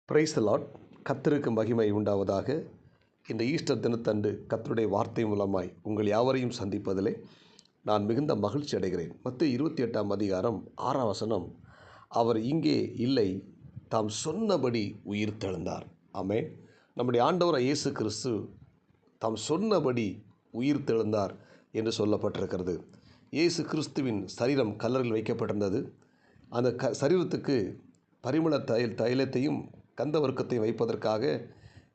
Praise the Lord. கர்த்தருக்கு மகிமை உண்டாவதாக. இந்த ஈஸ்டர் தினத்தன்று கர்த்தருடைய வார்த்தை மூலமாய் உங்கள் யாவரையும் சந்திப்பதிலே நான் மிகுந்த மகிழ்ச்சி அடைகிறேன். மத்தேயு 28ஆம் அதிகாரம் 6ஆம் வசனம், அவர் இங்கே இல்லை, தாம் சொன்னபடி உயிர்த்தெழுந்தார். ஆமென். நம்முடைய ஆண்டவராகிய இயேசு கிறிஸ்து தாம் சொன்னபடி உயிர்த்தெழுந்தார் என்று சொல்லப்பட்டிருக்கிறது. இயேசு கிறிஸ்துவின் சரீரம் கல்லறையில் வைக்கப்பட்டிருந்தது. அந்த சரீரத்துக்கு பரிமள தைலத்தையும் கந்தவர்க்கத்தையும் வைப்பதற்காக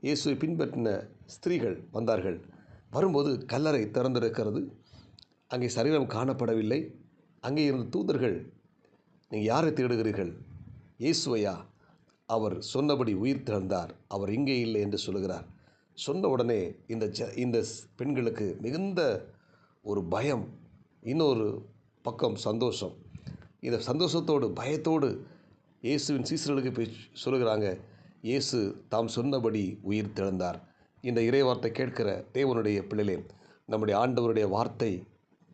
இயேசுவை பின்பற்றின ஸ்திரீகள் வந்தார்கள். வரும்போது கல்லறை திறந்திருக்கிறது. அங்கே சரீரம் காணப்படவில்லை. அங்கே இருந்த தூதர்கள், நீங்கள் யாரை தேடுகிறீர்கள்? இயேசுவையா? அவர் சொன்னபடி உயிர்த்தெழுந்தார், அவர் இங்கே இல்லை என்று சொல்லுகிறார். சொன்ன உடனே இந்த பெண்களுக்கு மிகுந்த ஒரு பயம், இன்னொரு பக்கம் சந்தோஷம். இந்த சந்தோஷத்தோடு பயத்தோடு இயேசுவின் சீசர்களுக்கு போய் சொல்லுகிறாங்க, இயேசு தாம் சொன்னபடி உயிர்த்தெழுந்தார். இந்த இறைவார்த்தை கேட்கிற தேவனுடைய பிள்ளைகளே, நம்முடைய ஆண்டவருடைய வார்த்தை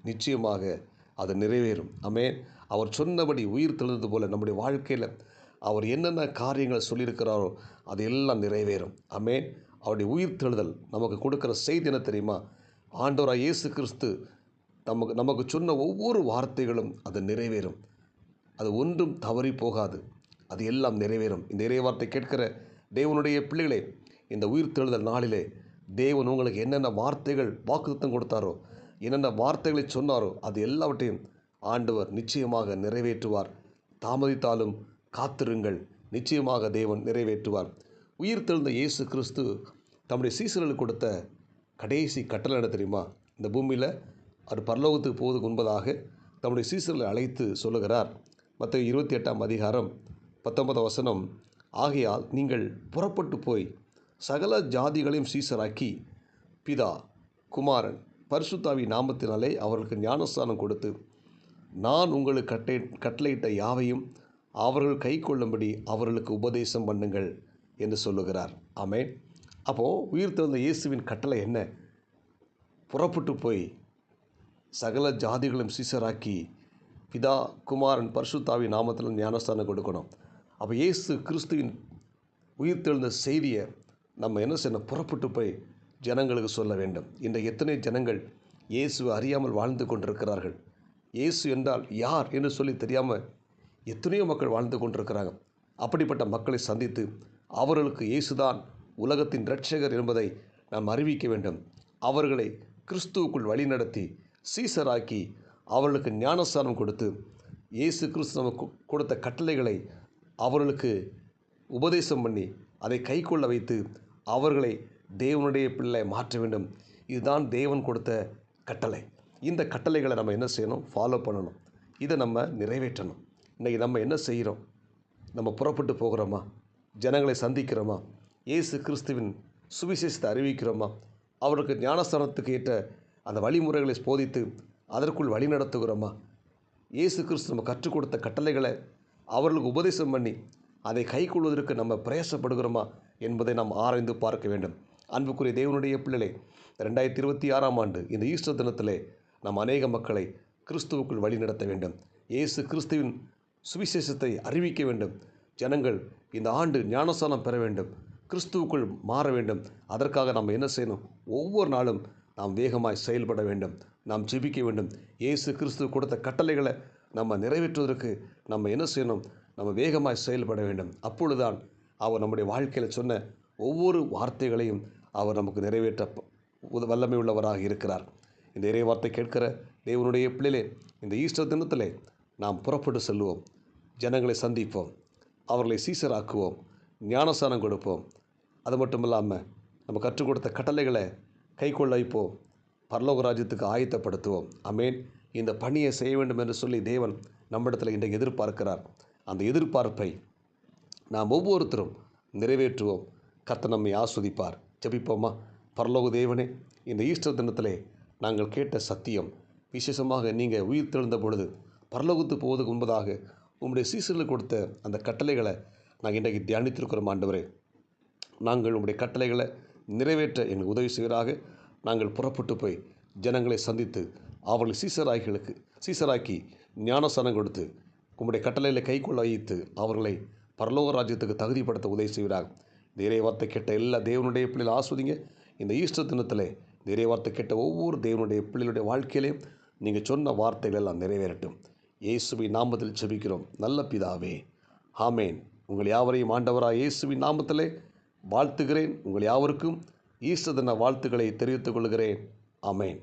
நிச்சயமாக அது நிறைவேறும். ஆமென். அவர் சொன்னபடி உயிர்த்தெழுந்தது போல நம்முடைய வாழ்க்கையில் அவர் என்னென்ன காரியங்களை சொல்லியிருக்கிறாரோ அது எல்லாம் நிறைவேறும். ஆமென். அவருடைய உயிர்த்தெழுதல் நமக்கு கொடுக்குற செய்தி என்ன தெரியுமா? ஆண்டவராகிய இயேசு கிறிஸ்து நமக்கு சொன்ன ஒவ்வொரு வார்த்தைகளும் அது நிறைவேறும். அது ஒன்றும் தவறி போகாது. அது எல்லாம் நிறைவேறும். இந்த இறைவார்த்தை கேட்கிற தேவனுடைய பிள்ளைகளே, இந்த உயிர்த்தெழுதல் நாளிலே தேவன் உங்களுக்கு என்னென்ன வார்த்தைகள் வாக்குத்தத்தம் கொடுத்தாரோ, என்னென்ன வார்த்தைகளை சொன்னாரோ அது எல்லாவற்றையும் ஆண்டவர் நிச்சயமாக நிறைவேற்றுவார். தாமதித்தாலும் காத்திருங்கள், நிச்சயமாக தேவன் நிறைவேற்றுவார். உயிர்த்தெழுந்த இயேசு கிறிஸ்து தம்முடைய சீசர்களுக்கு கொடுத்த கடைசி கட்டளை என்ன தெரியுமா? இந்த பூமியில் அவர் பரலோகத்துக்கு போவதுக்கு முன்பதாக தம்முடைய சீசர்களை அழைத்து சொல்லுகிறார். மத்தேயு 28ஆம் அதிகாரம் 19ஆம் வசனம், ஆகையால் நீங்கள் புறப்பட்டு போய் சகல ஜாதிகளையும் சீசராக்கி பிதா, குமாரன், பரிசுத்தாவி நாமத்தினாலே அவர்களுக்கு ஞானஸ்தானம் கொடுத்து, நான் உங்களுக்கு கட்டளையிட்ட யாவையும் அவர்கள் கை கொள்ளும்படி அவர்களுக்கு உபதேசம் பண்ணுங்கள் என்று சொல்லுகிறார். ஆமென். அப்போது உயிர்த்தெழுந்த இயேசுவின் கட்டளை என்ன? புறப்பட்டு போய் சகல ஜாதிகளையும் சீசராக்கி பிதா, குமாரன், பரிசுத்தாவி நாமத்தில் ஞானஸ்தானம் கொடுக்கணும். அப்போ இயேசு கிறிஸ்துவின் உயிர்த்தெழுந்த செய்தியை நம்ம என்ன செய்யணும்? புறப்பட்டு போய் ஜனங்களுக்கு சொல்ல வேண்டும். இன்றைக்கு எத்தனை ஜனங்கள் இயேசுவை அறியாமல் வாழ்ந்து கொண்டிருக்கிறார்கள். இயேசு என்றால் யார் என்று சொல்லி தெரியாமல் எத்தனையோ மக்கள் வாழ்ந்து கொண்டிருக்கிறாங்க. அப்படிப்பட்ட மக்களை சந்தித்து அவர்களுக்கு இயேசுதான் உலகத்தின் இரட்சகர் என்பதை நாம் அறிவிக்க வேண்டும். அவர்களை கிறிஸ்துவுக்குள் வழிநடத்தி சீசராக்கி அவர்களுக்கு ஞானஸ்தானம் கொடுத்து இயேசு கிறிஸ்து நமக்கு கொடுத்த கட்டளைகளை அவர்களுக்கு உபதேசம் பண்ணி அதை கைக்கொள்ள வைத்து அவர்களை தேவனுடைய பிள்ளை மாற்ற வேண்டும். இதுதான் தேவன் கொடுத்த கட்டளை. இந்த கட்டளைகளை நம்ம என்ன செய்யணும்? ஃபாலோ பண்ணணும். இதை நம்ம நிறைவேற்றணும். இன்றைக்கி நம்ம என்ன செய்கிறோம்? நம்ம புறப்பட்டு போகிறோமா? ஜனங்களை சந்திக்கிறோமா? இயேசு கிறிஸ்துவின் சுவிசேஷத்தை அறிவிக்கிறோமா? அவருக்கு ஞானஸ்தானத்துக்கு ஏற்ற அந்த வழிமுறைகளை போதித்து அதற்குள் வழி நடத்துகிறோமா? இயேசு கிறிஸ்து நம்ம கற்றுக் கொடுத்த கட்டளைகளை அவர்களுக்கு உபதேசம் பண்ணி அதை கைக்கொள்வதற்கு நம்ம பிரயாசப்படுகிறோமா என்பதை நாம் ஆராய்ந்து பார்க்க வேண்டும். அன்புக்குரிய தேவனுடைய பிள்ளைகளே, 2026ஆம் ஆண்டு இந்த ஈஸ்டர் தினத்திலே நாம் அநேக மக்களை கிறிஸ்துவுக்குள் வழி நடத்த வேண்டும். இயேசு கிறிஸ்துவின் சுவிசேஷத்தை அறிவிக்க வேண்டும். ஜனங்கள் இந்த ஆண்டு ஞானஸ்தானம் பெற வேண்டும், கிறிஸ்துவுக்குள் மாற வேண்டும். அதற்காக நாம் என்ன செய்யணும்? ஒவ்வொரு நாளும் நாம் வேகமாய் செயல்பட வேண்டும். நாம் ஜெபிக்க வேண்டும். இயேசு கிறிஸ்து கொடுத்த கட்டளைகளை நம்ம நிறைவேற்றுவதற்கு நம்ம என்ன செய்யணும்? நம்ம வேகமாய் செயல்பட வேண்டும். அப்பொழுதுதான் அவர் நம்முடைய வாழ்க்கையில் சொன்ன ஒவ்வொரு வார்த்தைகளையும் அவர் நமக்கு நிறைவேற்ற வல்லமை உள்ளவராக இருக்கிறார். இந்த இறைவார்த்தை கேட்கிற தேவனுடைய பிள்ளைகளே, இந்த ஈஸ்டர் தினத்திலே நாம் புறப்பட்டு செல்வோம், ஜனங்களை சந்திப்போம், அவர்களை சீசராக்குவோம், ஞானஸ்தானம் கொடுப்போம். அது மட்டும் இல்லாமல் நம்ம கற்றுக் கொடுத்த கட்டளைகளை கைக்கொள்ள வைப்போம், பரலோக ராஜ்யத்துக்கு ஆயத்தப்படுத்துவோம். ஆமென். இந்த பணியை செய்ய வேண்டும் என்று சொல்லி தேவன் நம்மிடத்தில் இன்றைக்கு எதிர்பார்க்கிறார். அந்த எதிர்பார்ப்பை நாம் ஒவ்வொருத்தரும் நிறைவேற்றுவோம். கர்த்தர் நம்மை ஆஸ்வதிப்பார். ஜெபிப்போமா? பரலோக தேவனே, இந்த ஈஸ்டர் தினத்திலே நாங்கள் கேட்ட சத்தியம், விசேஷமாக நீங்கள் உயிர்த்தெழுந்த பொழுது பரலோகத்துக்கு போவதற்கு முன்பதாக உங்களுடைய சீசர்களுக்கு கொடுத்த அந்த கட்டளைகளை நாங்கள் இன்றைக்கு தியானித்திருக்கிறோம். ஆண்டவரே, நாங்கள் உங்களுடைய கட்டளைகளை நிறைவேற்ற எங்களுக்கு உதவி செய்வதாக நாங்கள் புறப்பட்டு போய் ஜனங்களை சந்தித்து அவர்களை சீசராக்கி ஞானஸ்தானம் கொடுத்து உம்முடைய கட்டளையில் கைக்கொள்ள வைத்து அவர்களை பரலோக ராஜ்யத்துக்கு தகுதிப்படுத்த உதவி செய்வீராக. இந்த இறைவார்த்தை கேட்ட எல்லா தேவனுடைய பிள்ளைகள் ஆஸ்வதிங்க. இந்த ஈஸ்டர் தினத்தில் இந்த இறைவார்த்தை கேட்ட ஒவ்வொரு தேவனுடைய பிள்ளைகளுடைய வாழ்க்கையிலையும் நீங்கள் சொன்ன வார்த்தைகள் எல்லாம் நிறைவேறட்டும். இயேசுவின் நாமத்தில் ஜெபிக்கிறோம் நல்ல பிதாவே, ஆமேன். உங்கள் யாவரையும் ஆண்டவராக இயேசுவின் நாமத்திலே வாழ்த்துகிறேன். உங்கள் யாவருக்கும் ஈஸ்டர் தின வாழ்த்துக்களை தெரிவித்துக் கொள்கிறேன். ஆமேன்.